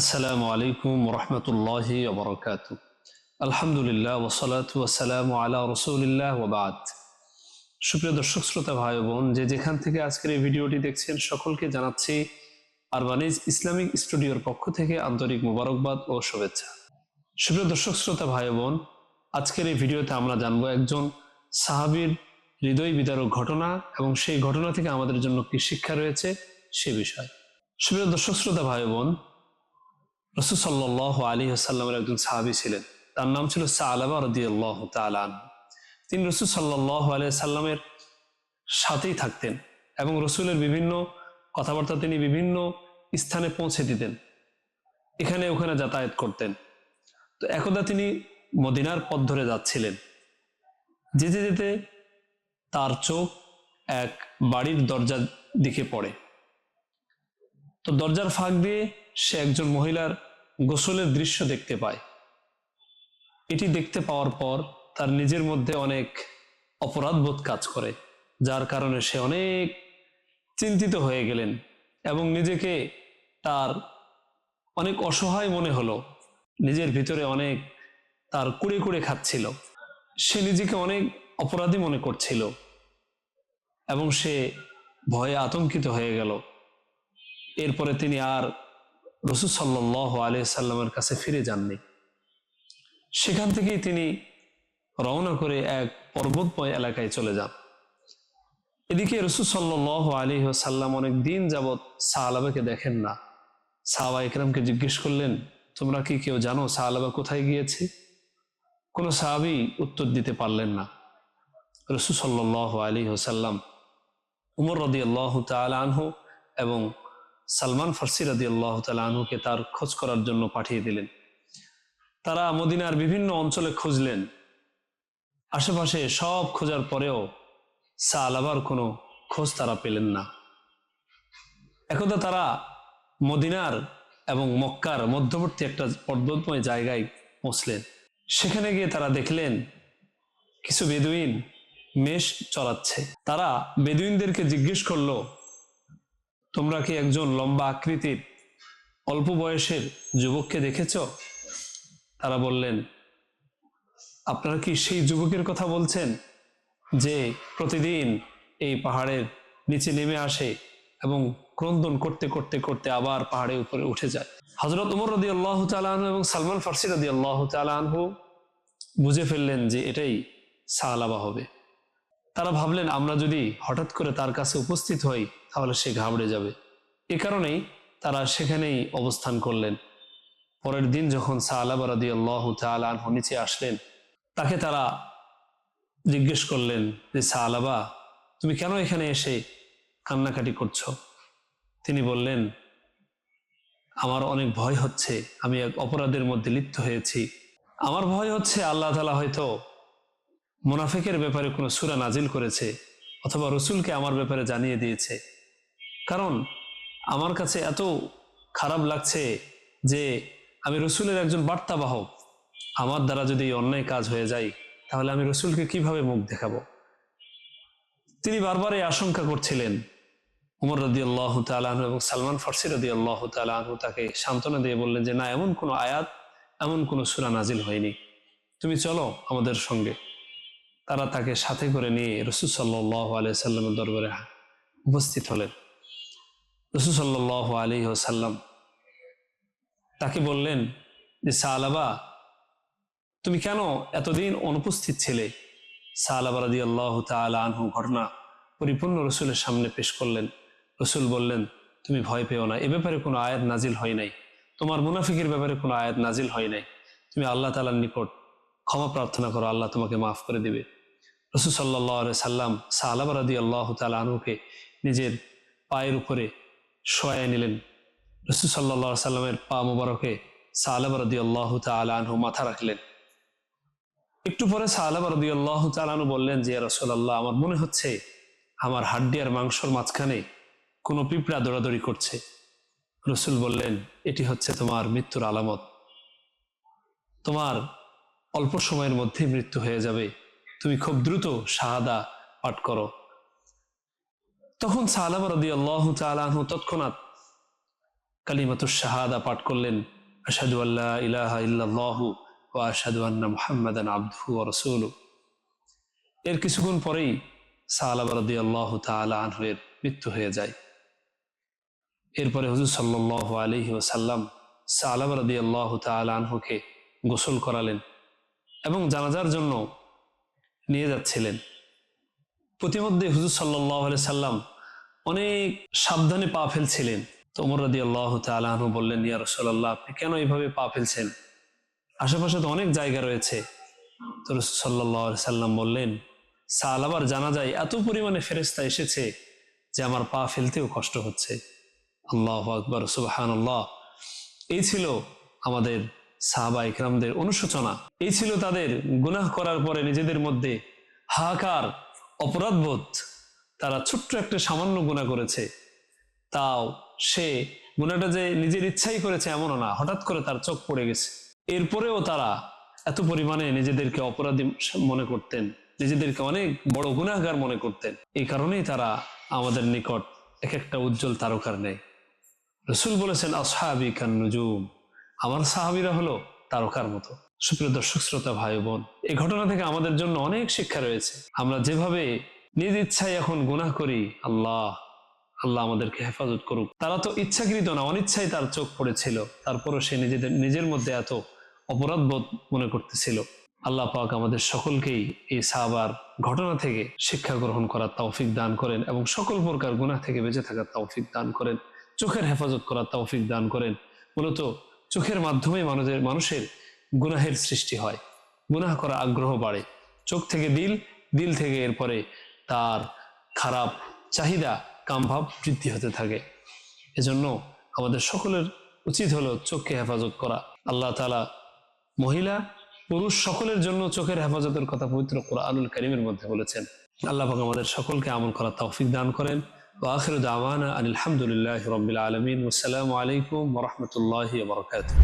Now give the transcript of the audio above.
আসসালামু আলাইকুম রহমতুল্লাহি ওবরাকাতু। আলহামদুলিল্লাহ ওয়াসসালাতু ওয়াসসালামু আলা রাসূলিল্লাহ ওয়া বাদ। সুপ্রিয় দর্শক শ্রোতা ভাই বোন, যে যেখান থেকে আজকের এই ভিডিওটি দেখছেন সকলকে জানাচ্ছি আরবানিজ ইসলামিক স্টুডিওর পক্ষ থেকে আন্তরিক মোবারকবাদ ও শুভেচ্ছা। সুপ্রিয় দর্শক শ্রোতা ভাই বোন, আজকের এই ভিডিওতে আমরা জানবো একজন সাহাবীর হৃদয় বিদারক ঘটনা এবং সেই ঘটনা থেকে আমাদের জন্য কি শিক্ষা রয়েছে সে বিষয়। সুপ্রিয় দর্শক শ্রোতা ভাই বোন, রাসূল সাল্লাল্লাহু আলাইহি ওয়াসাল্লামের একজন সাহাবী ছিলেন, তার নাম ছিল সালাবা রাদিয়াল্লাহু তাআলা আনহু। তিনি রাসূল সাল্লাল্লাহু আলাইহি ওয়াসাল্লামের সাথেই থাকতেন এবং রাসূলের বিভিন্ন কথাবার্তা তিনি বিভিন্ন স্থানে পৌঁছে দিতেন, এখানে ওখানে যাতায়াত করতেন। তো একদা তিনি মদিনার পথ ধরে যাচ্ছিলেন, যেতে যেতে তার চোখ এক বাড়ির দরজার দিকে পড়ে। তো দরজার ফাঁক দিয়ে সে একজন মহিলার গোসলের দৃশ্য দেখতে পায়। এটি দেখতে পাওয়ার পর তার নিজের মধ্যে অনেক অপরাধবোধ কাজ করে, যার কারণে সে অনেক চিন্তিত হয়ে গেলেন এবং নিজেকে তার অনেক অসহায় মনে হলো। নিজের ভিতরে অনেক তার কুড়ে কুড়ে খাচ্ছিল, সে নিজেকে অনেক অপরাধী মনে করছিল এবং সে ভয়ে আতঙ্কিত হয়ে গেল। এরপরে তিনি আর রাসূল সাল্লাল্লাহু আলাইহি সাল্লামের কাছে ফিরে যাননি। সেখান থেকেই তিনি রওনা করে এক পর্বতময় এলাকায় চলে যান। এদিকে রাসূল সাল্লাল্লাহু আলাইহি ওয়াসাল্লাম অনেক দিন যাবৎ সাহাবাকে দেখেন না। সাহাবা ইকরামকে জিজ্ঞেস করলেন, তোমরা কি কেউ জানো সাহাবা কোথায় গিয়েছে? কোনো সাহাবী উত্তর দিতে পারলেন না। রাসূল সাল্লাল্লাহু আলাইহি ওয়াসাল্লাম উমর রাদিয়াল্লাহু তাআলা আনহু এবং সালমান ফারসি রাদিয়াল্লাহু তাআলা আনহুকে তার খোঁজ করার জন্য পাঠিয়ে দিলেন। তারা মদিনার বিভিন্ন অঞ্চলে খুঁজলেন, আশেপাশে সব খোঁজার পরেও সালাবার কোনো খোঁজ তারা পেলেন না। একদা তারা মদিনার এবং মক্কার মধ্যবর্তী একটা পর্বতময় জায়গায় পৌঁছলেন। সেখানে গিয়ে তারা দেখলেন কিছু বেদুইন মেষ চড়াচ্ছে। তারা বেদুইনদেরকে জিজ্ঞেস করলো, তোমরা কি একজন লম্বা আকৃতির অল্প বয়সের যুবককে দেখেছ? তারা বললেন, আপনারা কি সেই যুবকের কথা বলছেন যে প্রতিদিন এই পাহাড়ের নিচে নেমে আসে এবং ক্রন্দন করতে করতে করতে আবার পাহাড়ের উপরে উঠে যায়? হযরত ওমর রাদিয়াল্লাহু তাআলা আনহু এবং সালমান ফারসি রাদিয়াল্লাহু তাআলা আনহু বুঝে ফেললেন যে এটাই সালাবা হবে। তারা ভাবলেন, আমরা যদি হঠাৎ করে তার কাছে উপস্থিত হই তাহলে সে ঘাবড়ে যাবে। এ কারণেই তারা সেখানেই অবস্থান করলেন। পরের দিন যখন সালাবা রাদিয়াল্লাহু তাআলা আনহু নিচে আসলেন, তাকে তারা জিজ্ঞেস করলেন যে, সালাবা, তুমি কেন এখানে এসে কান্নাকাটি করছো? তিনি বললেন, আমার অনেক ভয় হচ্ছে, আমি এক অপরাধের মধ্যে লিপ্ত হয়েছি। আমার ভয় হচ্ছে আল্লাহ তাআলা হয়তো মুনাফিকের ব্যাপারে কোনো সূরা নাজিল করেছে অথবা রাসূলকে আমার ব্যাপারে জানিয়ে দিয়েছে। কারণ আমার কাছে এত খারাপ লাগছে যে আমি রাসূলের একজন বার্তাবাহক, আমার দ্বারা যদি অন্যায় কাজ হয়ে যায় তাহলে আমি রাসূলকে কিভাবে মুখ দেখাবো? তিনি বারবার এই আশঙ্কা করছিলেন। ওমর রাদিয়াল্লাহু তাআলা আনহু এবং সালমান ফারসি রাদিয়াল্লাহু তাআলা আনহু তাকে সান্ত্বনা দিয়ে বললেন যে, না, এমন কোনো আয়াত, এমন কোনো সূরা নাজিল হয়নি, তুমি চলো আমাদের সঙ্গে। তারা তাকে সাথে করে নিয়ে রাসূল সাল্লাল্লাহু আলাইহি সাল্লামের দরবারে উপস্থিত হলেন। রাসূল সাল্লাল্লাহু আলাইহি ওয়াসাল্লাম তাকে বললেন যে, সালাবা, তুমি কেন এতদিন অনুপস্থিত ছিলে? সালাবা রাদিয়াল্লাহু তাআলা আনহু ঘটনা পরিপূর্ণ রাসূলের সামনে পেশ করলেন। রাসূল বললেন, তুমি ভয় পেও না, এ ব্যাপারে কোনো আয়াত নাজিল হয় নাই, তোমার মুনাফিকের ব্যাপারে কোনো আয়াত নাজিল হয় নাই, তুমি আল্লাহ তাআলার নিকট ক্ষমা প্রার্থনা করো, আল্লাহ তোমাকে মাফ করে দিবে। রাসূল সাল্লাল্লাহু আলাইহি সাল্লাম সালাবা রাদিয়াল্লাহু তাআলা আনহুকে নিজের পায়ের উপরে শোয়ায় নিলেন। রাসূল সাল্লাল্লাহু আলাইহি সাল্লামের পা মোবারকে সালাবা রাদিয়াল্লাহু তাআলা আনহু মাথা রাখলেন। একটু পরে সালাবা রাদিয়াল্লাহু তাআলা আনহু বললেন যে, ইয়া রাসূলুল্লাহ, আমার মনে হচ্ছে আমার হাড্ডি আর মাংসর মাঝখানে কোনো পিঁপড়া দৌড়াদৌড়ি করছে। রাসূল বললেন, এটি হচ্ছে তোমার মৃত্যুর আলামত, তোমার অল্প সময়ের মধ্যে মৃত্যু হয়ে যাবে, তুমি খুব দ্রুত শাহাদা পাঠ করো। তখন সালাবা রাদিয়াল্লাহু তাআলা আনহু তৎক্ষণাৎ কালিমাতুশ শাহাদা পাঠ করলেন, আশহাদু আল্লা ইলাহা ইল্লাল্লাহু ওয়া আশহাদু আন্না মুহাম্মাদান আবদুহু ওয়া রাসূলুহু। এর কিছুক্ষণ পরেই সালাবা রাদিয়াল্লাহু তাআলা আনহু এর মৃত্যু হয়ে যায়। এরপরে হুজুর সাল্লাল্লাহু আলাইহি ওয়াসাল্লাম সালাবা রাদিয়াল্লাহু তাআলা আনহুকে গোসল করালেন এবং জানাজার জন্য নিয়ে যাচ্ছিলেন। প্রতিমধ্যে হুজুর সাল্লাল্লাহু আলাইহি সাল্লাম অনেক সাবধানে পা ফেলছিলেন। তো ওমর রাদিয়াল্লাহু তাআলা আনহু বললেন, ইয়া রাসূলুল্লাহ, আপনি কেন এইভাবে পা ফেলছেন? আশেপাশে তো অনেক জায়গা রয়েছে। তো রাসূল সাল্লাল্লাহু আলাইহি সাল্লাম বললেন, সালাবার জানাজায় এত পরিমাণে ফেরেশতা এসেছে যে আমার পা ফেলতেও কষ্ট হচ্ছে। আল্লাহু আকবার, সুবহানাল্লাহ। এই ছিল আমাদের সাহাবা ইকরামদের অনুশোচনা। এই ছিল তাদের গুনাহ করার পরে নিজেদের মধ্যে হাহাকার, অপরাধবোধ। তারা ছোট্ট একটা সামান্য গুনাহ করেছে, তাও সে গুনাহটা যে নিজের ইচ্ছাই করেছে এমনও না, হঠাৎ করে তার চোখ পড়ে গেছে। এরপরেও তারা এত পরিমাণে নিজেদেরকে অপরাধী মনে করতেন, নিজেদেরকে অনেক বড় গুনাহগার মনে করতেন। এই কারণেই তারা আমাদের নিকট এক একটা উজ্জ্বল তারকার নেই। রাসূল বলেছেন, আসহাবি কান নুজুম, আমার সাহাবীরা হলো তারকার মতো। সুপ্রিয় দর্শক শ্রোতা ভাই বোন, এই ঘটনা থেকে আমাদের জন্য অনেক শিক্ষা রয়েছে। আমরা যেভাবে নিজ ইচ্ছায় এখন গুনাহ করি, আল্লাহ আমাদেরকে হেফাজত করুক। তারা তো ইচ্ছাকৃত না, অনিচ্ছায় তার চোখ পড়েছিল, তারপরও সে নিজের মধ্যে এত অপরাধবোধ মনে করতেছিল। আল্লাহ পাক আমাদের সকলকেই এই সাহাবার ঘটনা থেকে শিক্ষা গ্রহণ করার তৌফিক দান করেন এবং সকল প্রকার গুনাহ থেকে বেঁচে থাকার তৌফিক দান করেন, চোখের হেফাজত করার তৌফিক দান করেন। মূলত চোখের মাধ্যমেই মানুষের গুনাহের সৃষ্টি হয়, গুনাহ করা আগ্রহ বাড়ে। চোখ থেকে দিল, দিল থেকে এরপরে তার খারাপ চাহিদা, কামভাব বৃদ্ধি হতে থাকে। এজন্য আমাদের সকলের উচিত হলো চোখকে হেফাজত করা। আল্লাহ তাআলা মহিলা পুরুষ সকলের জন্য চোখের হেফাজতের কথা পবিত্র কুরআনুল কারীমের মধ্যে বলেছেন। আল্লাহ পাক আমাদের সকলকে আমল করার তৌফিক দান করেন। ওয়া আখিরু দাওয়ানা আনিল হামদুলিল্লাহি রাব্বিল আলামিন। ওয়াসসালামু আলাইকুম ওয়া রাহমাতুল্লাহি ওয়া বারাকাতুহু।